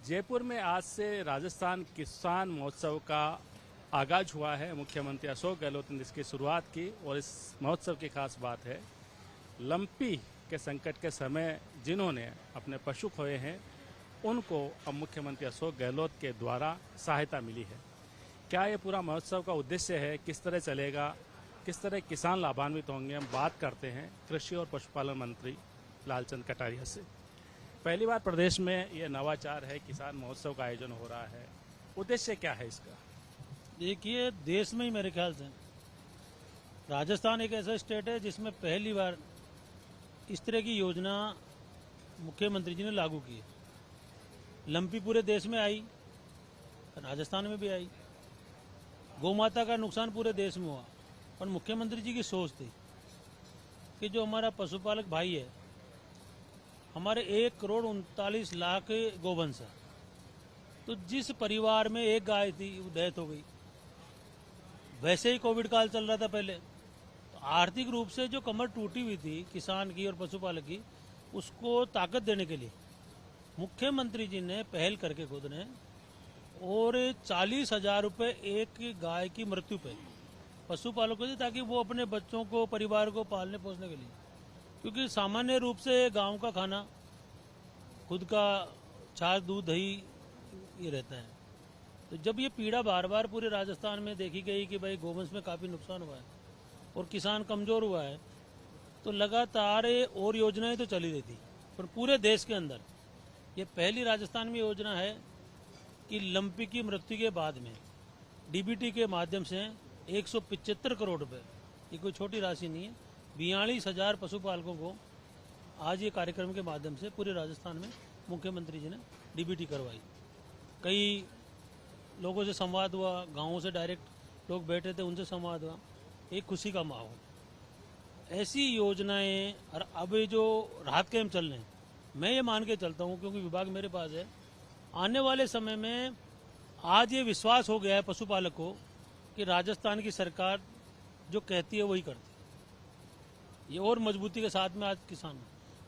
जयपुर में आज से राजस्थान किसान महोत्सव का आगाज हुआ है। मुख्यमंत्री अशोक गहलोत ने इसकी शुरुआत की और इस महोत्सव की खास बात है, लंपी के संकट के समय जिन्होंने अपने पशु खोए हैं उनको अब मुख्यमंत्री अशोक गहलोत के द्वारा सहायता मिली है। क्या ये पूरा महोत्सव का उद्देश्य है, किस तरह चलेगा, किस तरह किसान लाभान्वित होंगे, हम बात करते हैं कृषि और पशुपालन मंत्री लालचंद कटारिया से। पहली बार प्रदेश में ये नवाचार है, किसान महोत्सव का आयोजन हो रहा है, उद्देश्य क्या है इसका? देखिए, देश में ही मेरे ख्याल से राजस्थान एक ऐसा स्टेट है जिसमें पहली बार इस तरह की योजना मुख्यमंत्री जी ने लागू की है। लंपी पूरे देश में आई, राजस्थान में भी आई। गौ माता का नुकसान पूरे देश में हुआ, पर मुख्यमंत्री जी की सोच थी कि जो हमारा पशुपालक भाई है, हमारे 1,39,00,000 गोवंश है, तो जिस परिवार में एक गाय थी वो डेथ हो गई। वैसे ही कोविड काल चल रहा था पहले, तो आर्थिक रूप से जो कमर टूटी हुई थी किसान की और पशुपालक की, उसको ताकत देने के लिए मुख्यमंत्री जी ने पहल करके खुद ने और 40,000 रुपये एक गाय की मृत्यु पे पशुपालकों से, ताकि वो अपने बच्चों को, परिवार को पालने पोसने के लिए, क्योंकि सामान्य रूप से गांव का खाना, खुद का छाछ दूध दही ये रहता है। तो जब ये पीड़ा बार बार पूरे राजस्थान में देखी गई कि भाई गोवंश में काफ़ी नुकसान हुआ है और किसान कमज़ोर हुआ है, तो लगातार और योजनाएं तो चली रही थी, पर पूरे देश के अंदर ये पहली राजस्थान में योजना है कि लंपी की मृत्यु के बाद में डीबीटी के माध्यम से 175 करोड़ रुपए, ये कोई छोटी राशि नहीं है, 42,000 पशुपालकों को आज ये कार्यक्रम के माध्यम से पूरे राजस्थान में मुख्यमंत्री जी ने डीबीटी करवाई। कई लोगों से संवाद हुआ, गाँवों से डायरेक्ट लोग बैठे थे, उनसे संवाद हुआ, एक खुशी का माहौल। ऐसी योजनाएं और अब जो राहत कैंप चल रहे हैं, मैं ये मान के चलता हूँ, क्योंकि विभाग मेरे पास है, आने वाले समय में आज ये विश्वास हो गया है पशुपालक को कि राजस्थान की सरकार जो कहती है वही करती है। ये और मजबूती के साथ में आज किसान,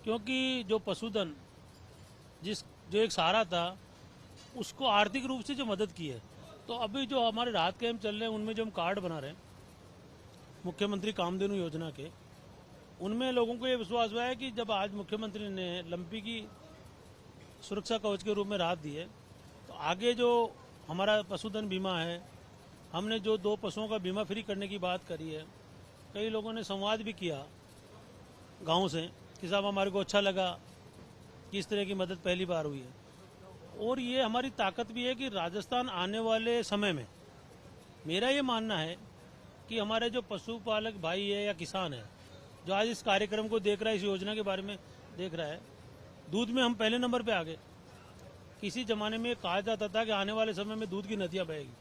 क्योंकि जो पशुधन जो एक सहारा था, उसको आर्थिक रूप से जो मदद की है, तो अभी जो हमारे राहत कैंप चल रहे हैं उनमें जो हम कार्ड बना रहे हैं मुख्यमंत्री कामधेनु योजना के, उनमें लोगों को ये विश्वास हुआ है कि जब आज मुख्यमंत्री ने लंपी की सुरक्षा कवच के रूप में राहत दी है, तो आगे जो हमारा पशुधन बीमा है, हमने जो 2 पशुओं का बीमा फ्री करने की बात करी है, कई लोगों ने संवाद भी किया गाँव से कि साहब हमारे को अच्छा लगा कि इस तरह की मदद पहली बार हुई है। और ये हमारी ताकत भी है कि राजस्थान आने वाले समय में, मेरा ये मानना है कि हमारे जो पशुपालक भाई है या किसान है जो आज इस कार्यक्रम को देख रहा है, इस योजना के बारे में देख रहा है, दूध में हम पहले नंबर पे आ गए। किसी जमाने में कहा जाता था कि आने वाले समय में दूध की नदियाँ बहेगी।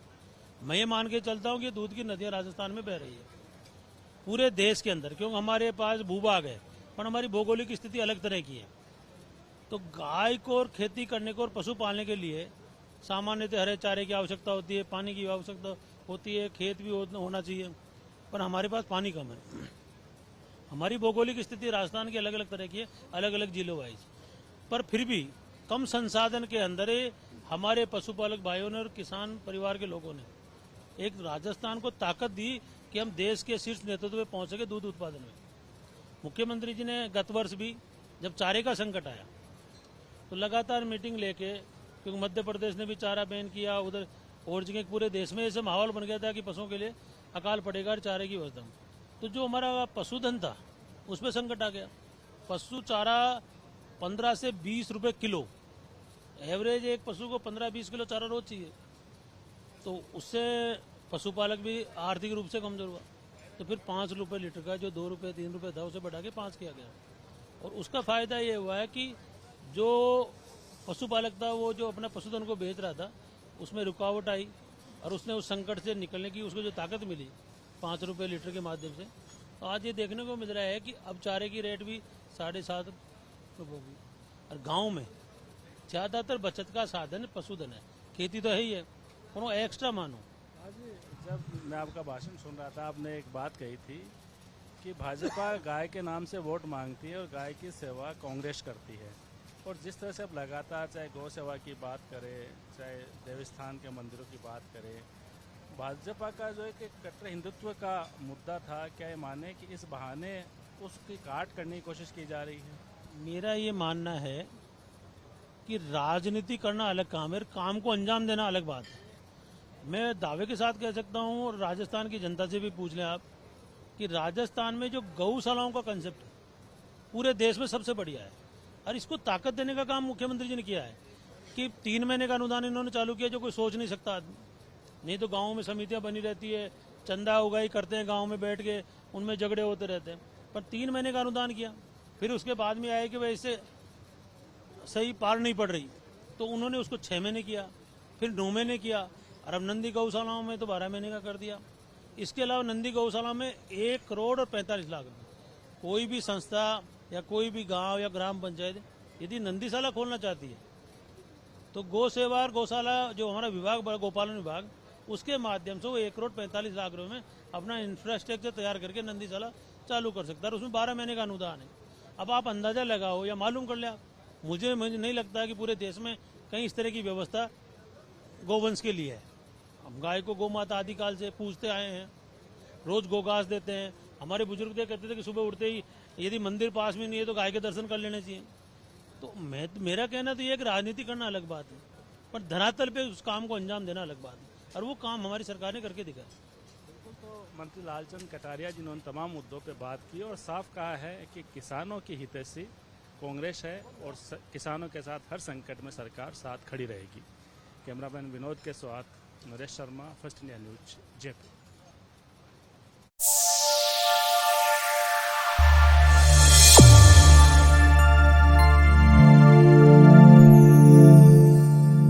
मैं ये मान के चलता हूँ कि दूध की नदियाँ राजस्थान में बह रही है पूरे देश के अंदर, क्योंकि हमारे पास भूभाग है और हमारी भौगोलिक स्थिति अलग तरह की है। तो गाय को और खेती करने को और पशु पालने के लिए सामान्यतः हरे चारे की आवश्यकता होती है, पानी की आवश्यकता होती है, खेत भी होना चाहिए, पर हमारे पास पानी कम है। हमारी भौगोलिक स्थिति राजस्थान की अलग अलग तरह की है, अलग अलग जिलों वाइज, पर फिर भी कम संसाधन के अंदर हमारे पशुपालक भाइयों ने और किसान परिवार के लोगों ने एक राजस्थान को ताकत दी कि हम देश के शीर्ष नेतृत्व में पहुंच सके दूध उत्पादन में। मुख्यमंत्री जी ने गत वर्ष भी जब चारे का संकट आया तो लगातार मीटिंग लेके, क्योंकि मध्य प्रदेश ने भी चारा बैन किया, उधर और जगह पूरे देश में ऐसे माहौल बन गया था कि पशुओं के लिए अकाल पड़ेगा और चारे की व्यवस्था। तो जो हमारा पशुधन था उसमें संकट आ गया। पशु चारा 15 से 20 रुपए किलो, एवरेज एक पशु को 15-20 किलो चारा रोज चाहिए, तो उससे पशुपालक भी आर्थिक रूप से कमजोर हुआ। तो फिर 5 रुपये लीटर का जो 2 रुपये 3 रुपये था, उसे बढ़ा के 5 किया गया। और उसका फायदा ये हुआ है कि जो पशुपालक था वो जो अपना पशुधन को बेच रहा था, उसमें रुकावट आई और उसने उस संकट से निकलने की उसको जो ताकत मिली 5 रुपये लीटर के माध्यम से, तो आज ये देखने को मिल रहा है कि अब चारे की रेट भी 7.5 रुपये होगी। और गांव में ज़्यादातर बचत का साधन पशुधन है, खेती तो है ही है, और एक्स्ट्रा मानो। आज जब मैं आपका भाषण सुन रहा था, आपने एक बात कही थी कि भाजपा गाय के नाम से वोट मांगती है और गाय की सेवा कांग्रेस करती है। और जिस तरह से अब लगातार चाहे गौ सेवा की बात करें, चाहे देवस्थान के मंदिरों की बात करें, भाजपा का जो एक कट्टर हिंदुत्व का मुद्दा था, क्या ये माने कि इस बहाने उसकी काट करने की कोशिश की जा रही है? मेरा ये मानना है कि राजनीति करना अलग काम है और काम को अंजाम देना अलग बात है। मैं दावे के साथ कह सकता हूँ, और राजस्थान की जनता से भी पूछ लें आप, कि राजस्थान में जो गौशालाओं का कंसेप्ट है पूरे देश में सबसे बढ़िया है, और इसको ताकत देने का काम मुख्यमंत्री जी ने किया है कि 3 महीने का अनुदान इन्होंने चालू किया, जो कोई सोच नहीं सकता आदमी। नहीं तो गाँव में समितियाँ बनी रहती है, चंदा उगाई करते हैं गाँव में बैठ के, उनमें झगड़े होते रहते हैं, पर 3 महीने का अनुदान किया। फिर उसके बाद में आए कि भाई इससे सही पार नहीं पड़ रही, तो उन्होंने उसको 6 महीने किया, फिर 9 महीने किया, और अब नंदी गौशालाओं में तो 12 महीने का कर दिया। इसके अलावा नंदी गौशाला में 1 करोड़ और 45 लाख रुपये, कोई भी संस्था या कोई भी गांव या ग्राम पंचायत यदि नंदीशाला खोलना चाहती है तो गौ सेवा और गौशाला जो हमारा विभाग, गोपालन विभाग, उसके माध्यम से वो 1 करोड़ 45 लाख रुपये में अपना इंफ्रास्ट्रक्चर तैयार करके नंदीशाला चालू कर सकता है, और उसमें 12 महीने का अनुदान है। अब आप अंदाजा लगाओ या मालूम कर ले आप, मुझे नहीं लगता कि पूरे देश में कहीं इस तरह की व्यवस्था गोवंश के लिए है। हम गाय को गौ माता आदिकाल से पूजते आए हैं, रोज गोघास देते हैं। हमारे बुजुर्ग कहते थे कि सुबह उठते ही यदि मंदिर पास में नहीं है तो गाय के दर्शन कर लेने चाहिए। तो मेरा कहना तो ये है कि राजनीति करना अलग बात है, पर धरातल पे उस काम को अंजाम देना अलग बात है, और वो काम हमारी सरकार ने करके दिखाया। तो मंत्री लालचंद कटारिया जिन्होंने तमाम मुद्दों पे बात की और साफ कहा है कि किसानों की हितैषी कांग्रेस है और किसानों के साथ हर संकट में सरकार साथ खड़ी रहेगी। कैमरामैन विनोद के साथ Naresh Sharma, first India news, Jaipur.